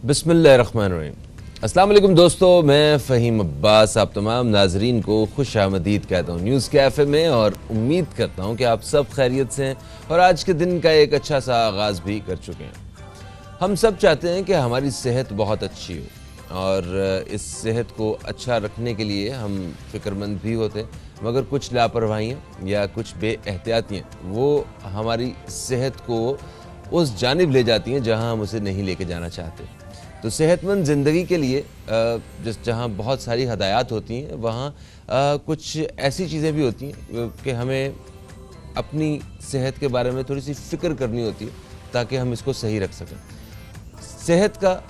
بسم اللہ الرحمن الرحیم۔ السلام علیکم دوستو، میں فہیم عباس آپ تمام ناظرین کو خوش آمدید کہتا ہوں نیوز کیفے میں، اور امید کرتا ہوں کہ آپ سب خیریت سے ہیں اور آج کے دن کا ایک اچھا سا آغاز بھی کر چکے ہیں۔ ہم سب چاہتے ہیں کہ ہماری صحت بہت اچھی ہو، اور اس صحت کو اچھا رکھنے کے لیے ہم فکر مند بھی ہوتے ہیں، مگر کچھ لاپرواہیاں یا کچھ بے احتیاطیاں وہ ہماری صحت کو اس جانب لے جاتی ہیں جہاں ہم اسے نہیں لے کے جانا چاہتے۔ تو صحت مند زندگی کے لیے جہاں بہت ساری ہدایات ہوتی ہیں، وہاں کچھ ایسی چیزیں بھی ہوتی ہیں کہ ہمیں اپنی صحت کے بارے میں تھوڑی سی فکر کرنی ہوتی ہے تاکہ ہم اس کو صحیح رکھ سکیں۔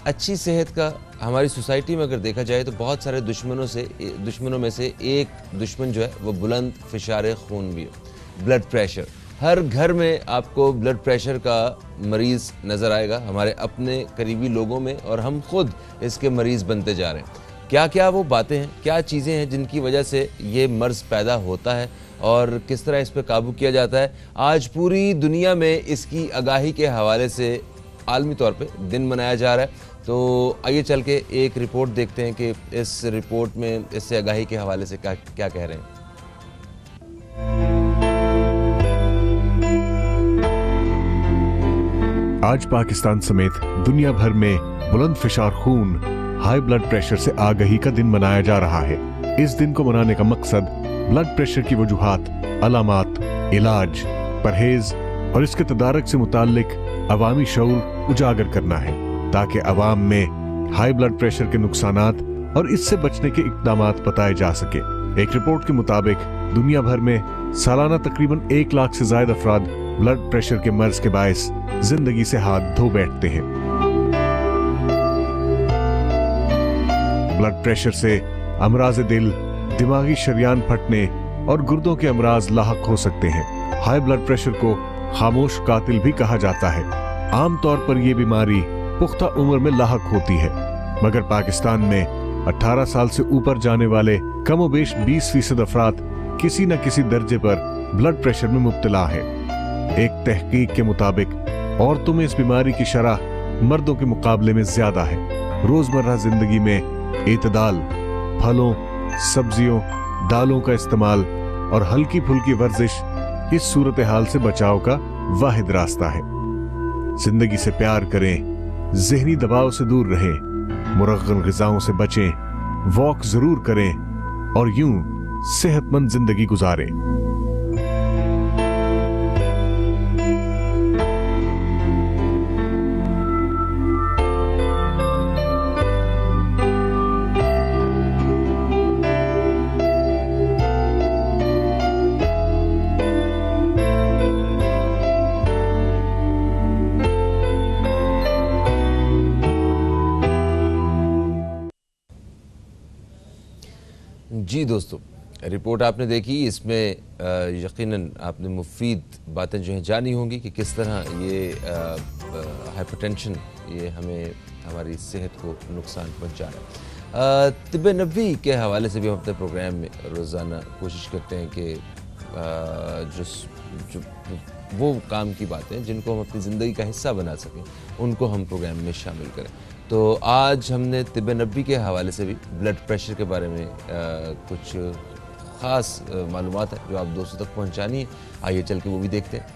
اچھی صحت کا ہماری سوسائٹی میں اگر دیکھا جائے تو بہت سارے دشمنوں میں سے ایک دشمن جو ہے وہ بلند فشار خون بھی ہے، بلڈ پریشر۔ ہر گھر میں آپ کو بلڈ پریشر کا مریض نظر آئے گا، ہمارے اپنے قریبی لوگوں میں، اور ہم خود اس کے مریض بنتے جا رہے ہیں۔ کیا وہ باتیں ہیں، کیا چیزیں ہیں جن کی وجہ سے یہ مرض پیدا ہوتا ہے اور کس طرح اس پہ قابو کیا جاتا ہے؟ آج پوری دنیا میں اس کی آگاہی کے حوالے سے عالمی طور پہ دن منایا جا رہا ہے۔ تو آئیے چل کے ایک رپورٹ دیکھتے ہیں کہ اس رپورٹ میں اس سے آگاہی کے حوالے سے کیا کہہ رہے ہیں۔ آج پاکستان سمیت دنیا بھر میں بلند فشار خون، ہائی بلڈ پریشر سے آگہی کا دن منایا جا رہا ہے۔ اس دن کو منانے کا مقصد بلڈ پریشر کی وجوہات، علامات، علاج، پرہیز اور اس کے تدارک سے متعلق عوامی شعور اجاگر کرنا ہے، تاکہ عوام میں ہائی بلڈ پریشر کے نقصانات اور اس سے بچنے کے اقدامات بتائے جا سکے۔ ایک رپورٹ کے مطابق دنیا بھر میں سالانہ تقریباً 1 لاکھ سے زائد افراد بلڈ پریشر کے مرض کے باعث زندگی سے ہاتھ دھو بیٹھتے ہیں۔ بلڈ پریشر سے امراض دل، دماغی شریان پھٹنے اور گردوں کے امراض لاحق ہو سکتے ہیں۔ ہائی بلڈ پریشر کو خاموش قاتل بھی کہا جاتا ہے۔ عام طور پر یہ بیماری پختہ عمر میں لاحق ہوتی ہے، مگر پاکستان میں 18 سال سے اوپر جانے والے کم و بیش 20% افراد کسی نہ کسی درجے پر بلڈ پریشر میں مبتلا ہے۔ ایک تحقیق کے مطابق عورتوں میں اس بیماری کی شرح مردوں کے مقابلے میں زیادہ ہے۔ روزمرہ زندگی میں اعتدال، پھلوں، سبزیوں، دالوں کا استعمال اور ہلکی پھلکی ورزش اس صورتحال سے بچاؤ کا واحد راستہ ہے۔ زندگی سے پیار کریں، ذہنی دباؤ سے دور رہیں، مرغن غذاؤں سے بچیں، واک ضرور کریں اور یوں صحت مند زندگی گزاریں۔ جی دوستو، رپورٹ آپ نے دیکھی، اس میں یقیناً آپ نے مفید باتیں جو ہیں جانی ہوں گی کہ کس طرح یہ ہائپر ٹینشن یہ ہماری صحت کو نقصان پہنچا رہا ہے۔ طب نبوی کے حوالے سے بھی ہم اپنے پروگرام میں روزانہ کوشش کرتے ہیں کہ جو وہ کام کی باتیں جن کو ہم اپنی زندگی کا حصہ بنا سکیں ان کو ہم پروگرام میں شامل کریں۔ تو آج ہم نے طب نبوی کے حوالے سے بھی بلڈ پریشر کے بارے میں کچھ خاص معلومات ہیں جو آپ دوستوں تک پہنچانی ہیں۔ آئیے چل کے وہ بھی دیکھتے ہیں۔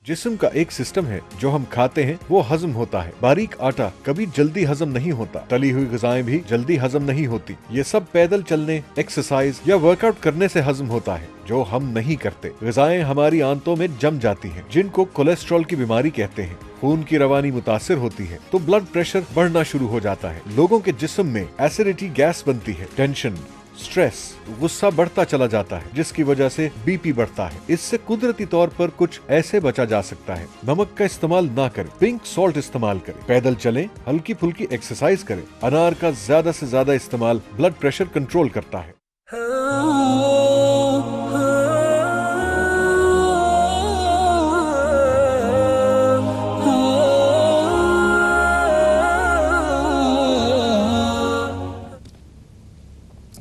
جسم کا ایک سسٹم ہے جو ہم کھاتے ہیں وہ ہضم ہوتا ہے۔ باریک آٹا کبھی جلدی ہضم نہیں ہوتا، تلی ہوئی غذائیں بھی جلدی ہضم نہیں ہوتی۔ یہ سب پیدل چلنے، ایکسرسائز یا ورک آؤٹ کرنے سے ہضم ہوتا ہے، جو ہم نہیں کرتے۔ غذائیں ہماری آنتوں میں جم جاتی ہیں، جن کو کولیسٹرول کی بیماری کہتے ہیں۔ خون کی روانی متاثر ہوتی ہے تو بلڈ پریشر بڑھنا شروع ہو جاتا ہے۔ لوگوں کے جسم میں ایسیڈیٹی گیس بنتی ہے، ٹینشن، سٹریس، غصہ بڑھتا چلا جاتا ہے، جس کی وجہ سے بی پی بڑھتا ہے۔ اس سے قدرتی طور پر کچھ ایسے بچا جا سکتا ہے۔ نمک کا استعمال نہ کریں، پنک سالٹ استعمال کریں، پیدل چلیں، ہلکی پھلکی ایکسرسائز کریں۔ انار کا زیادہ سے زیادہ استعمال بلڈ پریشر کنٹرول کرتا ہے۔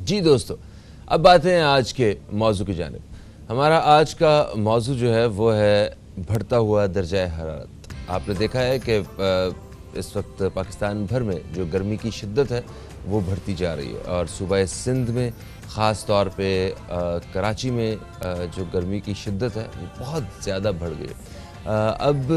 جی دوستو، اب بات ہے آج کے موضوع کی جانب۔ ہمارا آج کا موضوع جو ہے وہ ہے بڑھتا ہوا درجہ حرارت۔ آپ نے دیکھا ہے کہ اس وقت پاکستان بھر میں جو گرمی کی شدت ہے وہ بڑھتی جا رہی ہے، اور صوبہ سندھ میں خاص طور پہ کراچی میں جو گرمی کی شدت ہے وہ بہت زیادہ بڑھ گئی ہے۔ اب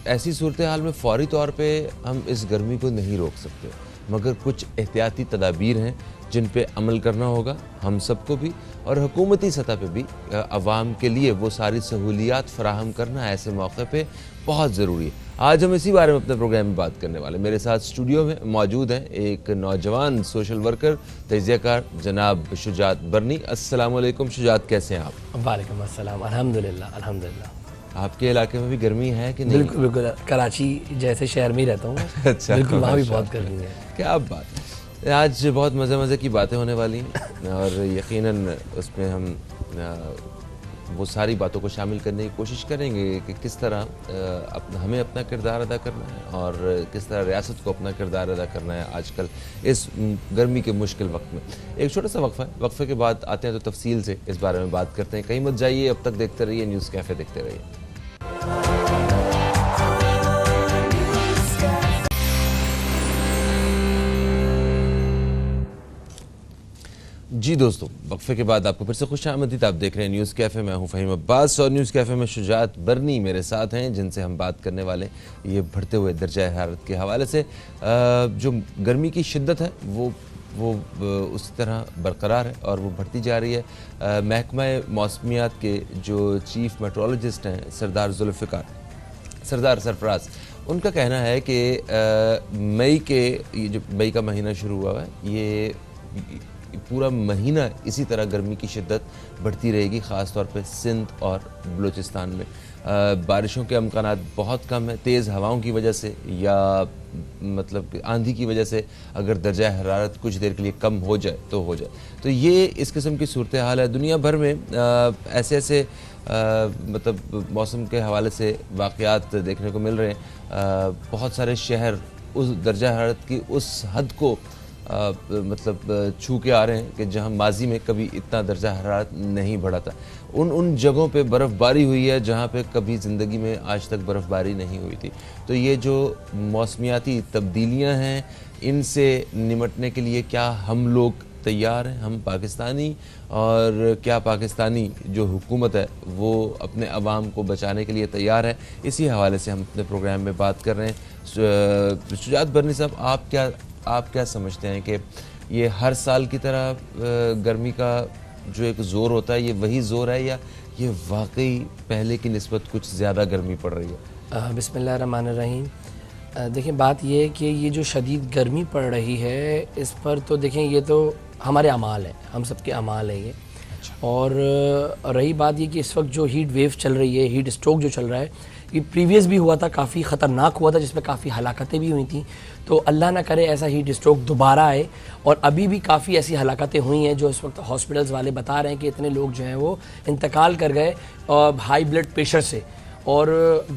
ایسی صورتحال میں فوری طور پہ ہم اس گرمی کو نہیں روک سکتے، مگر کچھ احتیاطی تدابیر ہیں جن پہ عمل کرنا ہوگا ہم سب کو بھی، اور حکومتی سطح پہ بھی عوام کے لیے وہ ساری سہولیات فراہم کرنا ایسے موقع پہ بہت ضروری ہے۔ آج ہم اسی بارے میں اپنے پروگرام میں بات کرنے والے۔ میرے ساتھ اسٹوڈیو میں موجود ہیں ایک نوجوان سوشل ورکر، تجزیہ کار جناب شجاعت برنی۔ السلام علیکم شجاعت، کیسے ہیں آپ؟ وعلیکم السلام، الحمدللہ الحمدللہ۔ آپ کے علاقے میں بھی گرمی ہے کہ نہیں؟ بالکل بالکل، کراچی جیسے شہر میں ہی رہتا ہوں۔ اچھا، بالکل، وہاں بھی بہت گرمی ہے۔ کیا بات ہے، آج بہت مزے کی باتیں ہونے والی ہیں، اور یقیناً اس میں ہم وہ ساری باتوں کو شامل کرنے کی کوشش کریں گے کہ کس طرح ہمیں اپنا کردار ادا کرنا ہے، اور کس طرح ریاست کو اپنا کردار ادا کرنا ہے آج کل اس گرمی کے مشکل وقت میں۔ ایک چھوٹا سا وقفہ ہے، وقفے کے بعد آتے ہیں تو تفصیل سے اس بارے میں بات کرتے ہیں۔ کہیں مت جائیے، اب تک دیکھتے رہیے نیوز کیفے، دیکھتے رہیے۔ جی دوستو، وقفے کے بعد آپ کو پھر سے خوش آمدید۔ آپ دیکھ رہے ہیں نیوز کیفے، میں ہوں فہیم عباس، اور نیوز کیفے میں شجاعت برنی میرے ساتھ ہیں، جن سے ہم بات کرنے والے یہ بڑھتے ہوئے درجہ حرارت کے حوالے سے۔ جو گرمی کی شدت ہے وہ اس طرح برقرار ہے اور وہ بڑھتی جا رہی ہے۔ محکمہ موسمیات کے جو چیف میٹرولوجسٹ ہیں سردار سرفراز، ان کا کہنا ہے کہ مئی کا مہینہ شروع ہوا ہے، یہ پورا مہینہ اسی طرح گرمی کی شدت بڑھتی رہے گی، خاص طور پہ سندھ اور بلوچستان میں۔ بارشوں کے امکانات بہت کم ہیں، تیز ہواؤں کی وجہ سے یا مطلب آندھی کی وجہ سے اگر درجہ حرارت کچھ دیر کے لیے کم ہو جائے تو یہ اس قسم کی صورتحال ہے۔ دنیا بھر میں ایسے مطلب موسم کے حوالے سے واقعات دیکھنے کو مل رہے ہیں۔ بہت سارے شہر اس درجہ حرارت کی اس حد کو مطلب چھو کے آ رہے ہیں کہ جہاں ماضی میں کبھی اتنا درجہ حرارت نہیں بڑھا تھا۔ ان جگہوں پہ برف باری ہوئی ہے جہاں پہ کبھی زندگی میں آج تک برف باری نہیں ہوئی تھی۔ تو یہ جو موسمیاتی تبدیلیاں ہیں، ان سے نمٹنے کے لیے کیا ہم لوگ تیار ہیں، ہم پاکستانی، اور کیا پاکستانی جو حکومت ہے وہ اپنے عوام کو بچانے کے لیے تیار ہے؟ اسی حوالے سے ہم اپنے پروگرام میں بات کر رہے ہیں۔ شجاعت برنی صاحب، آپ کیا سمجھتے ہیں کہ یہ ہر سال کی طرح گرمی کا جو ایک زور ہوتا ہے یہ وہی زور ہے، یا یہ واقعی پہلے کی نسبت کچھ زیادہ گرمی پڑ رہی ہے؟ بسم اللہ الرحمن الرحیم۔ دیکھیں، بات یہ ہے کہ یہ جو شدید گرمی پڑ رہی ہے اس پر تو دیکھیں یہ تو ہمارے اعمال ہیں، ہم سب کے اعمال ہیں یہ۔ اور رہی بات یہ کہ اس وقت جو ہیٹ ویو چل رہی ہے، ہیٹ اسٹروک جو چل رہا ہے، یہ پریویس بھی ہوا تھا، کافی خطرناک ہوا تھا، جس میں کافی ہلاکتیں بھی ہوئی تھیں۔ تو اللہ نہ کرے ایسا ہیٹ اسٹروک دوبارہ آئے، اور ابھی بھی کافی ایسی ہلاکتیں ہوئی ہیں جو اس وقت ہاسپٹلز والے بتا رہے ہیں کہ اتنے لوگ جو ہیں وہ انتقال کر گئے ہائی بلڈ پریشر سے اور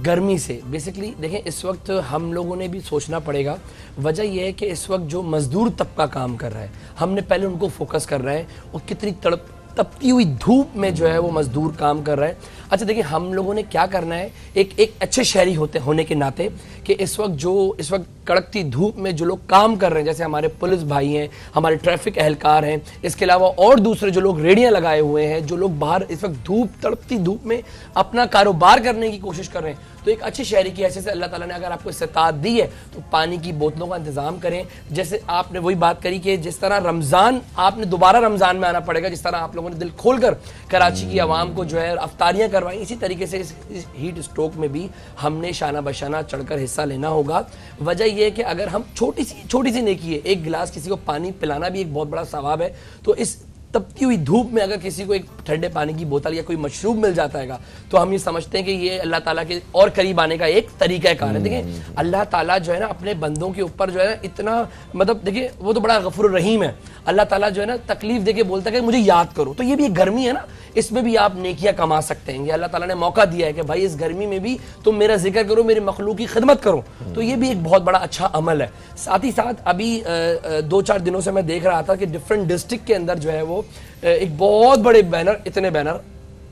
گرمی سے۔ بیسکلی دیکھیں، اس وقت ہم لوگوں نے بھی سوچنا پڑے گا۔ وجہ یہ ہے کہ اس وقت جو مزدور طبقہ کام کر رہا ہے، ہم نے پہلے ان کو فوکس کر رہے ہیں، اور کتنی تپتی ہوئی دھوپ میں جو ہے وہ مزدور کام کر رہے ہیں۔ اچھا دیکھیں، ہم لوگوں نے کیا کرنا ہے، ایک اچھے شہری ہونے کے ناطے، کہ اس وقت کڑکتی دھوپ میں جو لوگ کام کر رہے ہیں، جیسے ہمارے پولیس بھائی ہیں، ہمارے ٹریفک اہلکار ہیں، اس کے علاوہ اور دوسرے جو لوگ ریڑیاں لگائے ہوئے ہیں، جو لوگ باہر اس وقت تڑپتی دھوپ میں اپنا کاروبار کرنے کی کوشش کر رہے ہیں، تو ایک اچھے شہری کی حیثیت سے اللہ تعالیٰ نے اگر آپ کو استطاعت دی ہے تو پانی کی بوتلوں کا انتظام کریں۔ جیسے آپ نے وہی بات کری کہ جس طرح رمضان، آپ نے دوبارہ رمضان میں آنا پڑے گا، جس طرح آپ لوگوں نے دل کھول کر کراچی کی عوام کو جو ہے افطاریاں کروائیں، اسی طریقے سے اس ہیٹ اسٹروک میں بھی ہم نے شانہ بشانہ چڑھ کر حصہ لینا ہوگا۔ وجہ یہ ہے کہ اگر ہم چھوٹی سی نیکی ہے، ایک گلاس کسی کو پانی پلانا بھی ایک بہت بڑا ثواب ہے، تو اس تپتی ہوئی دھوپ میں اگر کسی کو ایک ٹھنڈے پانی کی بوتل یا کوئی مشروب مل جاتا ہے گا تو ہم یہ سمجھتے ہیں کہ یہ اللہ تعالیٰ کے اور قریب آنے کا ایک طریقہ کار ہے۔ دیکھیں، اللہ تعالیٰ جو ہے نا اپنے بندوں کے اوپر جو ہے نا اتنا مطلب دیکھیں وہ تو بڑا غفور الرحیم ہے۔ اللہ تعالیٰ جو ہے نا تکلیف دے کے بولتا ہے کہ مجھے یاد کرو، تو یہ بھی ایک گرمی ہے نا، اس میں بھی آپ نیکیاں کما سکتے ہیں. یہ اللہ تعالیٰ نے موقع دیا ہے کہ بھائی اس گرمی میں بھی تم میرا ذکر کرو, میرے مخلوق کی خدمت کرو. تو یہ بھی ایک بہت بڑا اچھا عمل ہے. ساتھ ہی ساتھ ابھی 2-4 دنوں سے میں دیکھ رہا تھا کہ ڈفرینٹ ڈسٹرکٹ کے اندر جو ہے وہ ایک بہت بڑے بینر, اتنے بینر,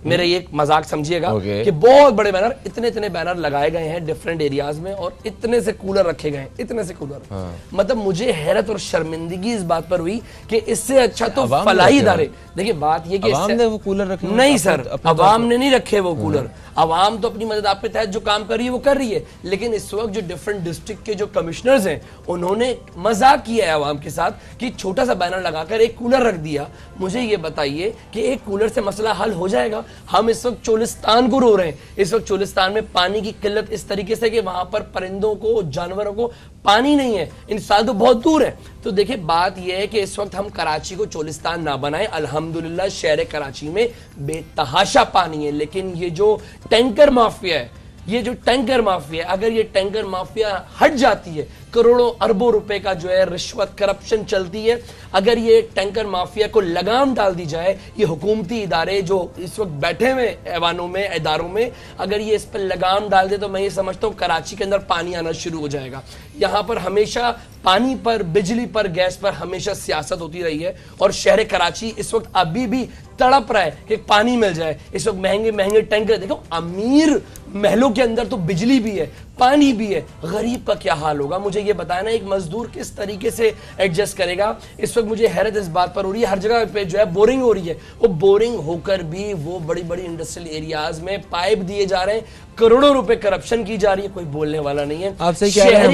میرے یہ مذاق سمجھیے گا کہ بہت بڑے بینر, اتنے بینر لگائے گئے ہیں ڈفرینٹ ایریاز میں, اور اتنے سے کولر رکھے گئے ہیں, اتنے سے کولر. مطلب مجھے حیرت اور شرمندگی اس بات پر ہوئی کہ اس سے اچھا تو فلاحی ادارے. دیکھیں بات یہ کہ عوام نے وہ کولر رکھے نہیں سر, عوام نے نہیں رکھے وہ کولر. عوام تو اپنی مدد آپ کے تحت جو کام کر رہی ہے وہ کر رہی ہے, لیکن اس وقت جو ڈفرینٹ ڈسٹرکٹ کے جو کمشنرز ہیں انہوں نے مذاق کیا ہے عوام کے ساتھ کہ چھوٹا سا بینر لگا کر ایک کولر رکھ دیا. مجھے یہ بتائیے کہ ایک کولر سے مسئلہ حل ہو جائے گا؟ ہم اس وقت چولستان کو رو رہے ہیں. اس وقت چولستان میں پانی کی قلت اس طریقے سے کہ وہاں پر پرندوں کو, جانوروں کو پانی نہیں ہے, انسان تو بہت دور ہے. تو دیکھیں بات یہ ہے کہ اس وقت ہم کراچی کو چولستان نہ بنائیں. الحمدللہ شہر کراچی میں بے تحاشا پانی ہے, لیکن یہ جو ٹینکر مافیا ہے, یہ جو ٹینکر مافیا ہے, اگر یہ ٹینکر مافیا ہٹ جاتی ہے, کروڑوں اربوں روپے کا جو ہے رشوت کرپشن چلتی ہے, اگر یہ ٹینکر مافیا کو لگام ڈال دی جائے, یہ حکومتی ادارے جو اس وقت بیٹھے ہوئے ایوانوں میں, اداروں میں, اگر یہ اس پر لگام ڈال دے تو میں یہ سمجھتا ہوں کراچی کے اندر پانی آنا شروع ہو جائے گا. یہاں پر ہمیشہ پانی پر, بجلی پر, گیس پر ہمیشہ سیاست ہوتی رہی ہے, اور شہر کراچی اس وقت ابھی بھی تڑپ رہا ہے کہ پانی مل جائے. اس وقت مہنگے ٹینکر, دیکھو امیر محلوں کے اندر تو بجلی بھی ہے, پانی بھی ہے, غریب کا کیا حال ہوگا؟ مجھے یہ بتایا نا ایک مزدور کس طریقے سے ایڈجسٹ کرے گا. اس وقت مجھے حیرت اس بات پر ہو رہی ہے, ہر جگہ پہ جو ہے بورنگ ہو رہی ہے, وہ بورنگ ہو کر بھی وہ بڑی بڑی انڈسٹریل ایریاز میں پائپ دیے جا رہے ہیں, کروڑوں روپے کرپشن کی جا رہی ہے, کوئی بولنے والا نہیں ہے. آپ سے کیا ہے,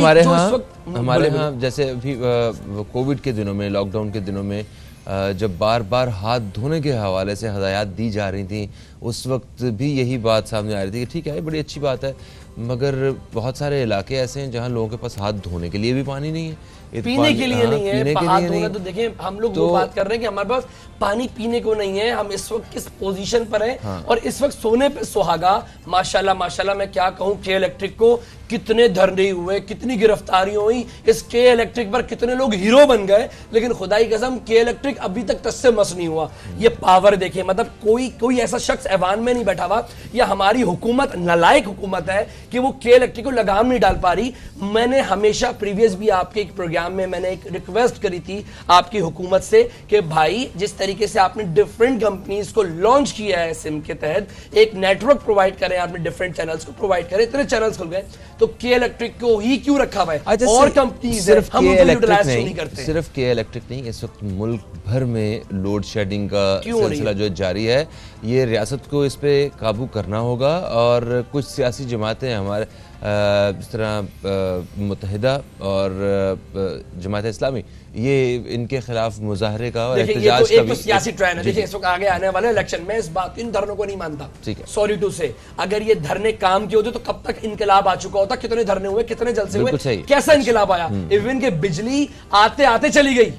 ہمارے ہاں جیسے ابھی کووڈ کے دنوں میں, لاک ڈاؤن کے دنوں میں جب بار بار ہاتھ دھونے کے حوالے سے ہدایات دی جا رہی تھیں, اس وقت بھی یہی بات سامنے آ رہی تھی کہ ٹھیک ہے یہ بڑی اچھی بات ہے, مگر بہت سارے علاقے ایسے ہیں جہاں لوگوں کے پاس ہاتھ دھونے کے لیے بھی پانی نہیں ہے, پینے کے لیے نہیں ہے. ہاتھ دھونا تو دیکھیں ہم لوگ وہ بات کر رہے ہیں کہ ہمارے پاس پانی پینے کو نہیں ہے. ہم اس وقت کس پوزیشن پر ہیں, اور اس وقت سونے پہ سہاگا. ماشاءاللہ میں کیا کہوں, کے الیکٹرک کو کتنے دھرنے ہوئے, کتنی گرفتاریاں ہوئی, اس کے الیکٹرک پر کتنے لوگ ہیرو بن گئے, لیکن خدائی قسم کے الیکٹرک ابھی تک تس سے مس نہیں ہوا. یہ پاور دیکھیں, مطلب کوئی ایسا شخص ایوان میں نہیں بیٹھا ہوا, یا ہماری حکومت نالائق حکومت ہے کہ وہ کے الیکٹرک کو لگام نہیں ڈال پا رہی. میں نے ہمیشہ پریویس بھی آپ کے ایک پروگرام میں میں نے ایک ریکویسٹ کری تھی آپ کی حکومت سے کہ بھائی جس طریقے سے آپ نے ڈفرینٹ کمپنیز کو لانچ کیا ہے سم کے تحت, ایک نیٹ ورک پرووائڈ کریں, آپ نے ڈفرینٹ چینلز کو پرووائڈ کریں, اتنے چینلز کھل گئے, تو کے الیکٹرک کو ہی کیوں رکھا ہوا ہے؟ اور کمپنیز صرف کے الیکٹرک نہیں, اس وقت ملک بھر میں لوڈ شیڈنگ کا سلسلہ جو جاری ہے, یہ ریاست کو اس پہ قابو کرنا ہوگا. اور کچھ سیاسی جماعتیں ہمارے اس طرح متحدہ اور جماعت اسلامی, یہ ان کے خلاف مظاہرے کا اور احتجاج کا بھی سیاسی ٹرینڈ ہے. دیکھیں اس وقت آگے آنے والے الیکشن میں اس بات ان دھرنوں کو نہیں مانتا, سوری ٹو سے, اگر یہ دھرنے کام کے ہوتے تو کب تک انقلاب آ چکا ہوتا. کتنے دھرنے ہوئے, کتنے جلسے ہوئے, کیسا انقلاب آیا, ایون کہ بجلی آتے آتے چلی گئی.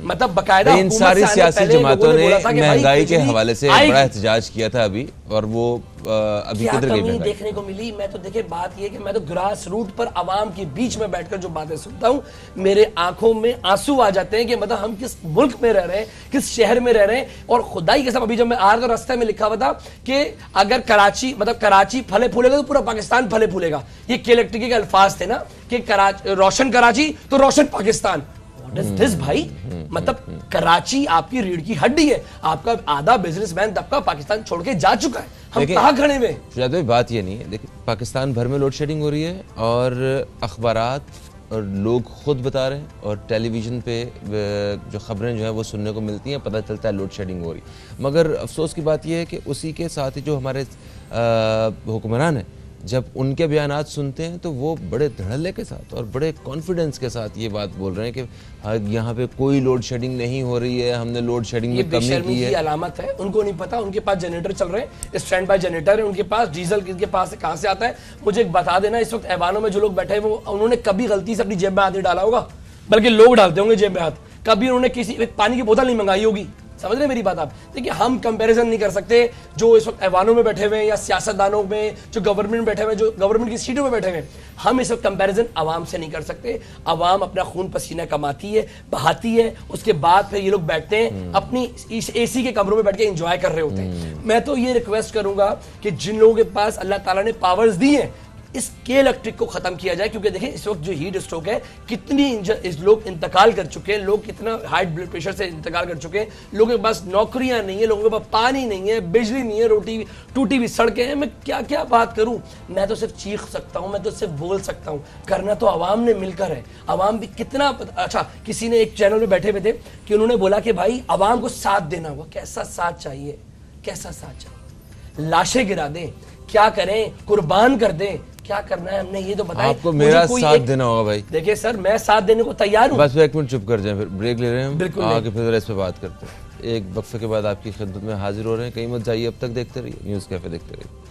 مطلب باقاعدہ ان ساری سیاسی جماعتوں نے مہنگائی کے حوالے سے بڑا احتجاج کیا تھا ابھی, اور وہ ابھی کدھر گئی مہنگائی دیکھنے کو ملی. میں تو دیکھیں بات یہ کہ میں تو گراس روٹ پر عوام کے بیچ میں بیٹھ کر جو باتیں سنتا ہوں, میرے آنکھوں میں آنسو آ جاتے ہیں کہ مطلب ہم کس ملک میں رہ رہے ہیں, کس شہر میں رہ رہے ہیں. اور خدائی کے سب ابھی جب میں آ رہا تھا راستے میں لکھا ہوا تھا کہ اگر کراچی پھلے پھولے گا تو پورا پاکستان پھلے پھولے گا. یہ کے الیکٹرک کے الفاظ تھے نا کہ روشن کراچی تو روشن پاکستان. What is this بھائی؟ مطلب کراچی آپ کی ریڑھ کی ہڈی ہے, آپ کا آدھا بزنس مین طبقہ پاکستان چھوڑ کے جا چکا ہے, ہم کہاں کھڑے میں. شجاعت بھائی بات یہ نہیں ہے, دیکھیں پاکستان بھر میں لوڈ شیڈنگ ہو رہی ہے, اور اخبارات اور لوگ خود بتا رہے ہیں, اور ٹیلی ویژن پہ جو خبریں جو ہیں وہ سننے کو ملتی ہیں, پتہ چلتا ہے لوڈ شیڈنگ ہو رہی. مگر افسوس کی بات یہ ہے کہ اسی کے ساتھ ہی جو ہمارے حکمران ہیں, جب ان کے بیانات سنتے ہیں تو وہ بڑے دھڑلے کے ساتھ اور بڑے کانفیڈنس کے ساتھ یہ بات بول رہے ہیں کہ یہاں پہ کوئی لوڈ شیڈنگ نہیں ہو رہی ہے, ہم نے لوڈ شیڈنگ میں کمی کی ہے. یہ علامت ہے, ان کو نہیں پتا, ان کے پاس جنریٹر چل رہے ہیں, اسٹینڈ بائی جنریٹر ہے ان کے پاس, ڈیزل ان کے پاس کہاں سے آتا ہے. مجھے ایک بتا دینا, اس وقت ایوانوں میں جو لوگ بیٹھے ہیں وہ انہوں نے کبھی غلطی سے اپنی جیب میں ہاتھ نہیں ڈالا ہوگا, بلکہ لوگ ڈالتے ہوں گے جیب میں ہاتھ. کبھی انہوں نے کسی پانی کی بوتل نہیں منگائی ہوگی, سمجھ رہے ہیں میری بات آپ؟ دیکھیے ہم کمپیریزن نہیں کر سکتے جو اس وقت ایوانوں میں بیٹھے ہوئے ہیں یا سیاستدانوں میں جو گورنمنٹ بیٹھے ہوئے ہیں, جو گورنمنٹ کی سیٹوں میں بیٹھے ہوئے ہیں, ہم اس وقت کمپیریزن عوام سے نہیں کر سکتے. عوام اپنا خون پسینہ کماتی ہے, بہاتی ہے, اس کے بعد پھر یہ لوگ بیٹھتے ہیں اپنی اے سی کے کمروں میں بیٹھ کے انجوائے کر رہے ہوتے ہیں. میں تو یہ ریکویسٹ کروں گا کہ جن لوگوں کے پاس اللہ تعالیٰ نے پاورز دی ہیں اس کے الیکٹرک کو ختم کیا جائے, کیونکہ دیکھیں اس وقت جو ہیٹ اسٹروک ہے کتنی لوگ انتقال کر چکے ہیں, لوگ کتنا ہائی بلڈ پریشر سے انتقال کر چکے ہیں, لوگوں کے پاس نوکریاں نہیں ہیں, لوگوں کے پاس پانی نہیں ہے, بجلی نہیں ہے, روٹی ٹوٹی ہوئی سڑکیں ہیں. میں کیا کیا بات کروں, میں تو صرف چیخ سکتا ہوں, میں تو صرف بول سکتا ہوں, کرنا تو عوام نے مل کر ہے. عوام بھی کتنا اچھا, کسی نے ایک چینل میں بیٹھے ہوئے تھے کہ انہوں نے بولا کہ بھائی عوام کو ساتھ دینا ہوگا. کیسا ساتھ چاہیے, کیسا ساتھ چاہیے؟ لاشیں گرا دیں, کیا کریں, قربان کر دیں, کیا کرنا ہے ہم نے یہ تو بتائیں. آپ کو میرا ساتھ دینا ہوگا بھائی. دیکھیں سر میں ساتھ دینے کو تیار ہوں. بس ایک منٹ چپ کر جائیں, پھر بریک لے رہے ہیں ہم, بالکل آگے پھر اس پہ بات کرتے ہیں. ایک وقفے کے بعد آپ کی خدمت میں حاضر ہو رہے ہیں. کہیں مت جائیے, اب تک دیکھتے رہیے نیوز کیفے, دیکھتے رہیے.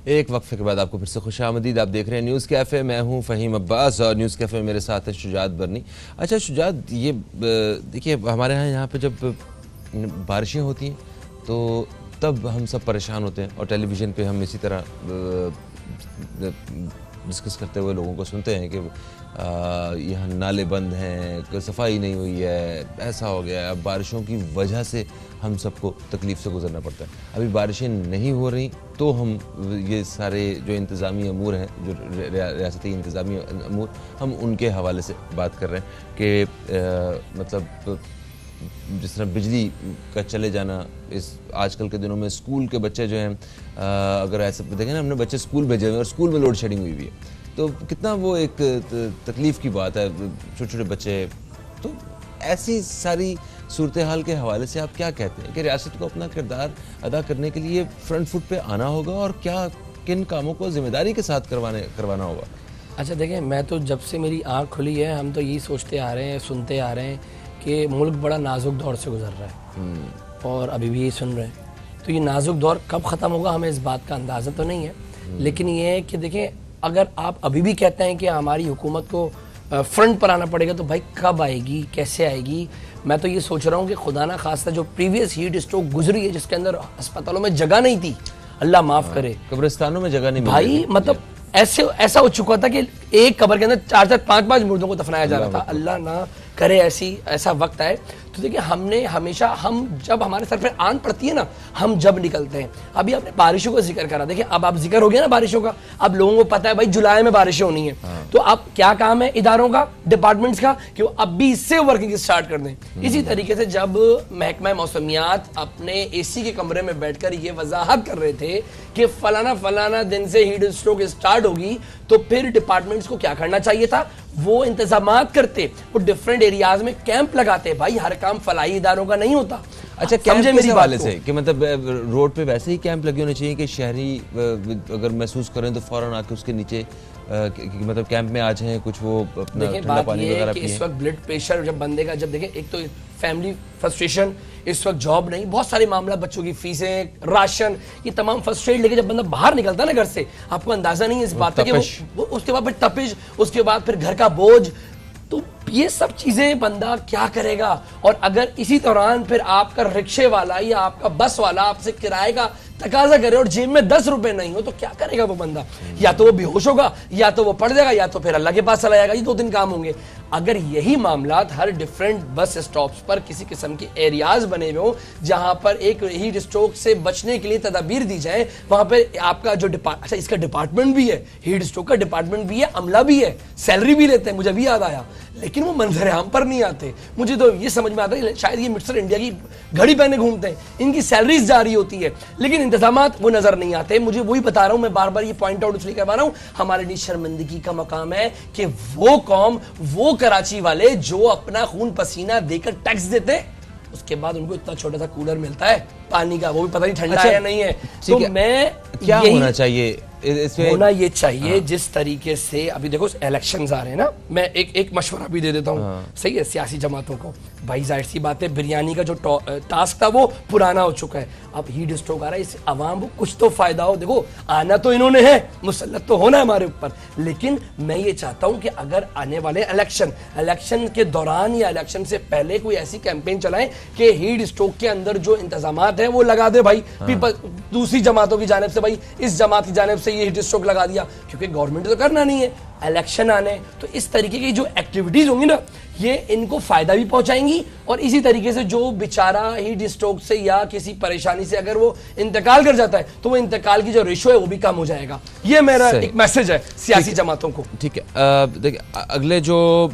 ایک وقفے کے بعد آپ کو پھر سے خوش آمدید. آپ دیکھ رہے ہیں نیوز کیفے, میں ہوں فہیم عباس اور نیوز کیفے میں میرے ساتھ ہے شجاعت برنی. اچھا شجاعت, یہ دیکھیے ہمارے ہاں یہاں پہ جب بارشیں ہوتی ہیں تو تب ہم سب پریشان ہوتے ہیں, اور ٹیلی ویژن پہ ہم اسی طرح ڈسکس کرتے ہوئے لوگوں کو سنتے ہیں کہ یہاں نالے بند ہیں, صفائی نہیں ہوئی ہے, ایسا ہو گیا ہے. اب بارشوں کی وجہ سے ہم سب کو تکلیف سے گزرنا پڑتا ہے. ابھی بارشیں نہیں ہو رہی تو ہم یہ سارے جو انتظامی امور ہیں, جو ریاستی انتظامی امور, ہم ان کے حوالے سے بات کر رہے ہیں کہ مطلب جس طرح بجلی کا چلے جانا, اس آج کل کے دنوں میں اسکول کے بچے جو ہیں, اگر ایسا دیکھیں نا, ہم نے بچے اسکول بھیجے ہوئے اور اسکول میں لوڈ شیڈنگ ہوئی ہوئی ہے, تو کتنا وہ ایک تکلیف کی بات ہے. چھوٹے چھوٹے بچے, تو ایسی ساری صورتحال کے حوالے سے آپ کیا کہتے ہیں کہ ریاست کو اپنا کردار ادا کرنے کے لیے فرنٹ فٹ پہ آنا ہوگا, اور کیا کن کاموں کو ذمہ داری کے ساتھ کروانا ہوگا؟ اچھا دیکھیں, میں تو جب سے میری آنکھ کھلی ہے ہم تو یہی سوچتے آ رہے ہیں, سنتے آ رہے ہیں کہ ملک بڑا نازک دور سے گزر رہا ہے, اور ابھی بھی یہی سن رہے ہیں. تو یہ نازک دور کب ختم ہوگا ہمیں اس بات کا اندازہ تو نہیں ہے, لیکن یہ ہے کہ دیکھیں اگر آپ ابھی بھی کہتے ہیں کہ ہماری حکومت کو فرنٹ پر آنا پڑے گا, تو بھائی کب آئے گی, کیسے آئے گی؟ میں تو یہ سوچ رہا ہوں کہ خدا نہ خواستہ جو پریویس ہیٹ اسٹروک گزری ہے جس کے اندر ہسپتالوں میں جگہ نہیں تھی, اللہ معاف کرے, قبرستانوں میں جگہ نہیں بھائی, مطلب ایسا ہو چکا تھا کہ ایک قبر کے اندر 4 5 مردوں کو دفنایا جا رہا تھا. اللہ نہ کرے ایسا وقت آئے. تو دیکھیں ہم نے ہمیشہ, ہم جب ہمارے سر پہ آن پڑتی ہے نا, ہم جب نکلتے ہیں. ابھی آپ نے بارشوں کا ذکر کرا, دیکھیں اب آپ ذکر ہو گیا نا بارشوں کا, اب لوگوں کو پتا ہے بھائی جولائی میں بارشیں ہونی ہیں, تو اب کیا کام ہے اداروں کا, ڈپارٹمنٹس کا, کہ وہ اب بھی اس سے ورکنگ اسٹارٹ کر دیں. اسی طریقے سے جب محکمہ موسمیات اپنے اے سی کے کمرے میں بیٹھ کر یہ وضاحت کر رہے تھے کہ فلانا دن سے ہیٹ اسٹروک اسٹارٹ ہوگی, تو پھر ڈپارٹمنٹس کو کیا کرنا چاہیے تھا, وہ انتظامات کرتے, وہ ڈیفرنٹ ایریاز میں کیمپ لگاتے. بھائی ہر کام فلاحی اداروں کا نہیں ہوتا. اچھا کیمپ میری حوالے سے کہ مطلب روڈ پہ ویسے ہی کیمپ لگے ہونے چاہیے کہ شہری اگر محسوس کریں تو فوراً آ کے اس کے نیچے مطلب کیمپ میں آ جائیں, کچھ وہ اپنا ٹھنڈا پانی وغیرہ پئیں. اس وقت بلڈ پریشر جب بندے کا, جب دیکھیں ایک تو فیملی فرسٹریشن, اس وقت جاب نہیں, بہت سارے معاملات, بچوں کی فیسیں, راشن, یہ تمام فرسٹریٹ لے کے جب بندہ باہر نکلتا ہے نا گھر سے, آپ کو اندازہ نہیں ہے اس بات کا کہ اس کے بعد پھر تپش, اس کے بعد پھر گھر کا بوجھ, تو یہ سب چیزیں بندہ کیا کرے گا. اور اگر اسی دوران پھر آپ کا رکشے والا یا آپ کا بس والا آپ سے کرائے کا تقاضا کرے اور جیب میں 10 روپے نہیں ہو, تو کیا کرے گا وہ بندہ؟ یا تو وہ بے ہوش ہوگا, یا تو وہ پڑ جائے گا, یا تو پھر اللہ کے پاس چلا جائے گا. یہ 2 کام ہوں گے. اگر یہی معاملات ہر ڈیفرنٹ بس اسٹاپس پر کسی قسم کے ایریاز بنے ہوئے ہوں جہاں پر ایک ہیٹ اسٹروک سے بچنے کے لیے تدابیر دی جائیں, وہاں پہ آپ کا جو اچھا اس کا ڈپارٹمنٹ بھی ہے, ہیٹ اسٹروک کا ڈپارٹمنٹ بھی ہے, عملہ بھی ہے, سیلری بھی لیتے ہیں, مجھے بھی یاد آیا, لیکن وہ منظر عام پر نہیں آتے. مجھے تو یہ سمجھ میں آتا ہے شاید یہ مسٹر انڈیا کی گھڑی پہنے گھومتے ہیں, ان کی سیلریز جاری ہوتی ہے لیکن انتظامات وہ نظر نہیں آتے. مجھے وہی بتا رہا ہوں, میں بار بار یہ پوائنٹ آؤٹ اس لیے کروا رہا ہوں, ہمارے لیے شرمندگی کا مقام ہے کہ وہ قوم, وہ کراچی والے جو اپنا خون پسینہ دے کر ٹیکس دیتے, اس کے بعد ان کو اتنا چھوٹا سا کولر ملتا ہے پانی کا, وہ بھی پتہ نہیں ٹھنڈا ہے یا نہیں ہے. تو میں کیا ہونا چاہیے اس میں ہونا یہ چاہیے جس طریقے سے ابھی دیکھو الیکشنز آ رہے ہیں نا, میں ایک مشورہ بھی دے دیتا ہوں, صحیح ہے, سیاسی جماعتوں کو بھائی ظاہر سی بات ہے بریانی کا جو ٹاسک تھا وہ پرانا ہو چکا ہے, اب ہیٹ اسٹروک آ رہا ہے, اس عوام کو کچھ تو فائدہ ہو. دیکھو آنا تو انہوں نے ہے, مسلط تو ہونا ہے ہمارے اوپر, لیکن میں یہ چاہتا ہوں کہ اگر آنے والے الیکشن کے دوران یا الیکشن سے پہلے کوئی ایسی کیمپین چلائیں کہ ہیٹ اسٹروک کے اندر جو انتظامات ہیں وہ لگا دے بھائی, دوسری جماعتوں کی جانب سے, بھائی اس جماعت کی جانب سے یہ ہیٹ اسٹروک لگا دیا, کیونکہ گورنمنٹ تو کرنا نہیں ہے, الیکشن آنے, تو اس طریقے کی جو ایکٹیویٹیز ہوں گی نا یہ ان کو فائدہ بھی پہنچائیں گی, اور اسی طریقے سے جو بیچارہ ہیٹ اسٹروک سے یا کسی پریشانی سے اگر وہ انتقال کر جاتا ہے تو وہ انتقال کی جو ریشو ہے وہ بھی کم ہو جائے گا. یہ میرا ایک میسج ہے سیاسی جماعتوں کو. ٹھیک ہے, دیکھیں اگلے جو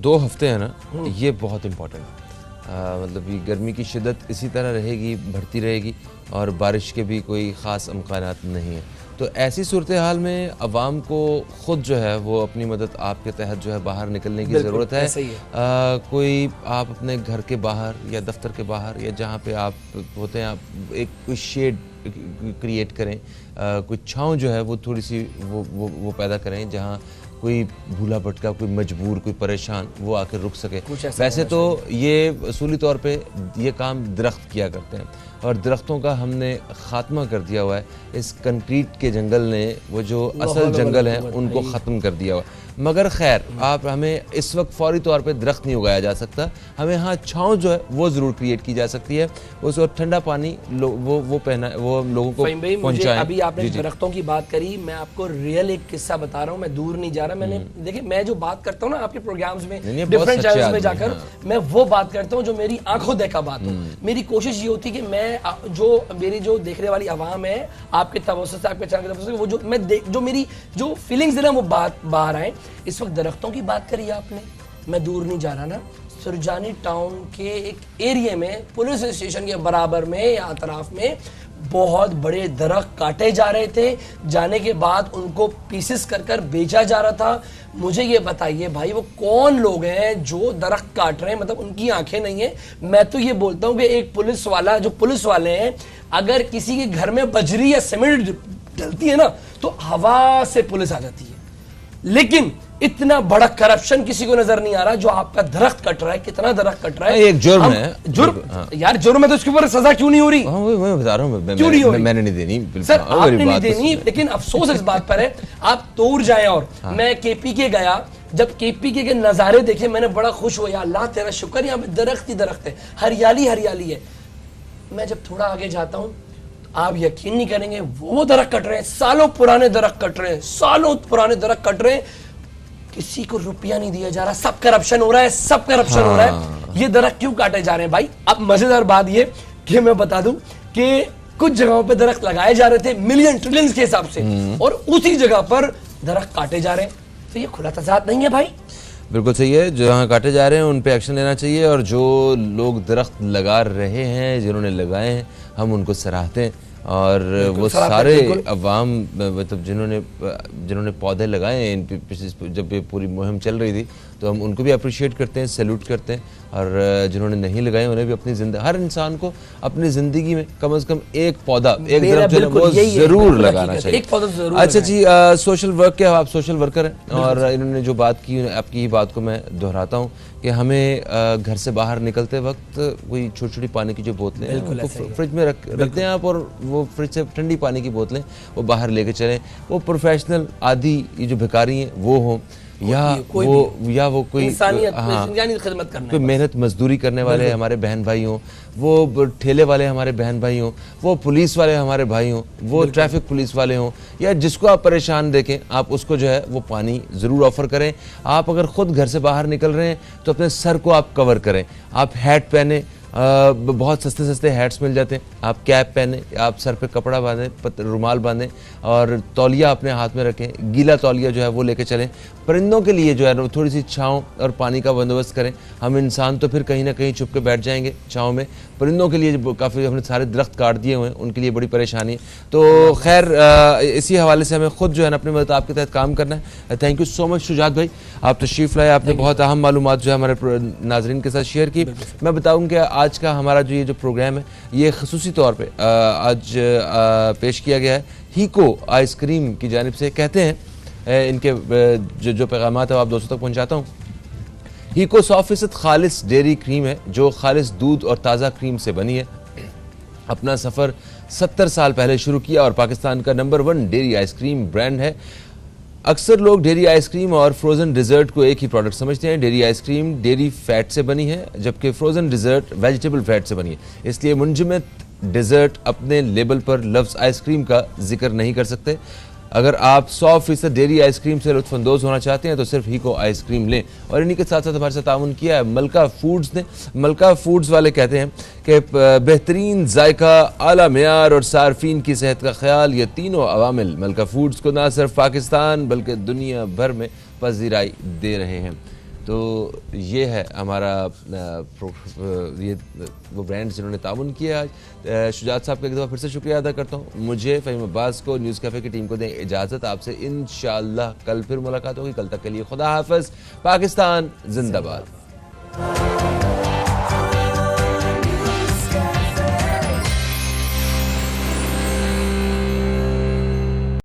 2 ہفتے ہیں نا یہ بہت امپورٹنٹ ہے, مطلب یہ گرمی کی شدت اسی طرح رہے گی, بڑھتی رہے گی, اور بارش کے بھی کوئی خاص امکانات نہیں ہیں. تو ایسی صورتحال میں عوام کو خود جو ہے وہ اپنی مدد آپ کے تحت جو ہے باہر نکلنے کی ضرورت ہے. کوئی آپ اپنے گھر کے باہر یا دفتر کے باہر یا جہاں پہ آپ ہوتے ہیں آپ ایک کوئی شیڈ کریٹ کریں, کوئی چھاؤں جو ہے وہ تھوڑی سی وہ پیدا کریں جہاں کوئی بھولا بھٹکا, کوئی مجبور, کوئی پریشان وہ آ کے رک سکے. ویسے تو یہ اصولی طور پہ یہ کام درخت کیا کرتے ہیں, اور درختوں کا ہم نے خاتمہ کر دیا ہوا ہے. اس کنکریٹ کے جنگل نے وہ جو اصل جنگل ہیں ان کو ختم کر دیا ہوا ہے. مگر خیر آپ ہمیں اس وقت فوری طور پہ درخت نہیں اگایا جا سکتا, ہمیں ہاں چھاؤں جو ہے وہ ضرور کریٹ کی جا سکتی ہے, اس وقت ٹھنڈا پانی وہ لوگوں کو پہنچائیں. ابھی آپ نے درختوں کی بات کری, میں آپ کو ریئل ایک قصہ بتا رہا ہوں, میں دور نہیں جا رہا. میں نے دیکھیں میں جو بات کرتا ہوں نا آپ کے پروگرامز میں ڈیفرنٹ چینلز میں جا کر, میں وہ بات کرتا ہوں جو میری آنکھوں دیکھا بات ہو. میری کوشش یہ ہوتی ہے کہ میں میری جو دیکھنے والی عوام ہے آپ کے توسط سے, آپ کے چینل کے توسط سے, وہ جو میری جو فیلنگز ہیں نا وہ باہر آئیں. اس وقت درختوں کی بات کری آپ نے, میں دور نہیں جا رہا نا, سرجانی ٹاؤن کے ایک ایریے میں پولیس اسٹیشن کے برابر میں یا اطراف میں بہت بڑے درخت کاٹے جا رہے تھے, جانے کے بعد ان کو پیسز کر کر بیچا جا رہا تھا. مجھے یہ بتائیے بھائی وہ کون لوگ ہیں جو درخت کاٹ رہے ہیں, مطلب ان کی آنکھیں نہیں ہیں. میں تو یہ بولتا ہوں کہ ایک پولیس والا, جو پولیس والے ہیں, اگر کسی کے گھر میں بجری یا سیمنٹ ڈلتی ہے نا تو ہوا سے پولیس آ جاتی ہے, لیکن اتنا بڑا کرپشن کسی کو نظر نہیں آ رہا جو آپ کا درخت کٹ رہا ہے. کتنا درخت کٹ رہا ہے, ایک جرم ہے. یار جرم ہے تو اس کے اوپر سزا کیوں نہیں ہو رہی؟ میں بتا رہا ہوں, میں نے نہیں دینی سر, آپ نے نہیں دینی, لیکن افسوس اس بات پر ہے آپ دور جائیں. اور میں کے پی کے گیا, جب کے پی کے نظارے دیکھے میں نے بڑا خوش ہوا, یا اللہ تیرا شکر, یہاں پہ درخت ہی درخت ہے, ہریالی ہریالی ہے. میں جب تھوڑا آگے جاتا ہوں آپ یقین نہیں کریں گے, وہ درخت کٹ رہے ہیں, سالوں پرانے درخت کٹ رہے ہیں, سالوں پرانے درخت کٹ رہے ہیں, کسی کو روپیہ نہیں دیا جا رہا, سب کرپشن ہو رہا ہے, سب کرپشن ہو رہا ہے. یہ درخت کیوں کاٹے جا رہے ہیں بھائی؟ اب مزیدار بات یہ کہ میں بتا دوں کہ کچھ جگہوں پہ درخت لگائے جا رہے تھے ملین ٹریلینز کے حساب سے, اور اسی جگہ پر درخت کاٹے جا رہے ہیں. تو یہ کھلا تضاد نہیں ہے بھائی؟ بالکل صحیح ہے, جہاں کاٹے جا رہے ہیں ان پہ ایکشن لینا چاہیے, اور جو لوگ درخت لگا رہے ہیں, جنہوں نے لگائے ہیں, ہم ان کو سراہتے ہیں. اور وہ سارے عوام مطلب جنہوں نے پودے لگائے ہیں, جب یہ پوری مہم چل رہی تھی تو ہم ان کو بھی اپریشیٹ کرتے ہیں, سیلوٹ کرتے ہیں. اور جنہوں نے نہیں لگائے انہیں بھی اپنی زندگی, ہر انسان کو اپنی زندگی میں کم از کم ایک پودا, ایک درخت جو ہے وہ ضرور لگانا چاہیے. اچھا جی, سوشل ورک کے آپ سوشل ورکر ہیں, اور انہوں نے جو بات کی, آپ کی بات کو میں دہراتا ہوں کہ ہمیں گھر سے باہر نکلتے وقت کوئی چھوٹی چھوٹی پانی کی جو بوتلیں ہیں فریج میں رکھ دیں آپ, اور وہ فریج سے ٹھنڈی پانی کی بوتلیں وہ باہر لے کے چلیں. وہ پروفیشنل عادی یہ جو بھکاری ہیں وہ ہوں, یا وہ کوئی خدمت کرنا, کوئی محنت مزدوری کرنے والے ہمارے بہن بھائی ہوں, وہ ٹھیلے والے ہمارے بہن بھائی ہوں, وہ پولیس والے ہمارے بھائی ہوں, وہ ٹریفک پولیس والے ہوں, یا جس کو آپ پریشان دیکھیں آپ اس کو جو ہے وہ پانی ضرور آفر کریں. آپ اگر خود گھر سے باہر نکل رہے ہیں تو اپنے سر کو آپ کور کریں, آپ ہیٹ پہنیں, بہت سستے ہیٹس مل جاتے ہیں, آپ کیپ پہنیں, آپ سر پہ کپڑا باندھیں, رومال باندھیں, اور تولیہ اپنے ہاتھ میں رکھیں, گیلا تولیہ جو ہے وہ لے کے چلیں. پرندوں کے لیے جو ہے تھوڑی سی چھاؤں اور پانی کا بندوبست کریں. ہم انسان تو پھر کہیں نہ کہیں چھپ کے بیٹھ جائیں گے چھاؤں میں, پرندوں کے لیے کافی ہم نے سارے درخت کاٹ دیے ہوئے ہیں, ان کے لیے بڑی پریشانی ہے. تو خیر اسی حوالے سے ہمیں خود جو ہے اپنی مدد آپ کے تحت کام کرنا ہے. تھینک یو سو مچ شجاعت بھائی, آپ تشریف لائے, آپ نے بہت اہم معلومات جو ہے ہمارے ناظرین کے ساتھ شیئر کی. میں بتاؤں کہ آج کا ہمارا جو یہ جو پروگرام ہے یہ خصوصی طور پہ آج پیش کیا گیا ہے ہیکو آئس کریم کی جانب سے. کہتے ہیں ان کے جو پیغامات ہیں وہ آپ دوستوں تک پہنچاتا ہوں. ہیکو 100% خالص ڈیری کریم ہے جو خالص دودھ اور تازہ کریم سے بنی ہے. اپنا سفر 70 سال پہلے شروع کیا اور پاکستان کا نمبر 1 ڈیری آئس کریم برانڈ ہے. اکثر لوگ ڈیری آئس کریم اور فروزن ڈیزرٹ کو ایک ہی پروڈکٹ سمجھتے ہیں. Dairy ice cream dairy fat سے بنی ہے جبکہ فروزن ڈیزرٹ ویجیٹیبل فیٹ سے بنی ہے. اس لیے منجمد ڈیزرٹ اپنے لیبل پر لفظ آئس کریم کا ذکر نہیں کر سکتے. اگر آپ 100% ڈیری آئس کریم سے لطف اندوز ہونا چاہتے ہیں تو صرف ہیکو آئس کریم لیں. اور انہی کے ساتھ ساتھ ہمارے ساتھ تعاون کیا ہے ملکہ فوڈز نے. ملکہ فوڈز والے کہتے ہیں کہ بہترین ذائقہ، اعلیٰ معیار اور صارفین کی صحت کا خیال، یہ تینوں عوامل ملکہ فوڈز کو نہ صرف پاکستان بلکہ دنیا بھر میں پذیرائی دے رہے ہیں. تو یہ ہے ہمارا یہ وہ برانڈز جنہوں نے تعاون کیا. شجاعت صاحب کا ایک دفعہ پھر سے شکریہ ادا کرتا ہوں. مجھے فہیم عباس کو، نیوز کیفے کی ٹیم کو دیں اجازت. آپ سے انشاءاللہ کل پھر ملاقات ہوگی. کل تک کے لیے خدا حافظ. پاکستان زندہ باد.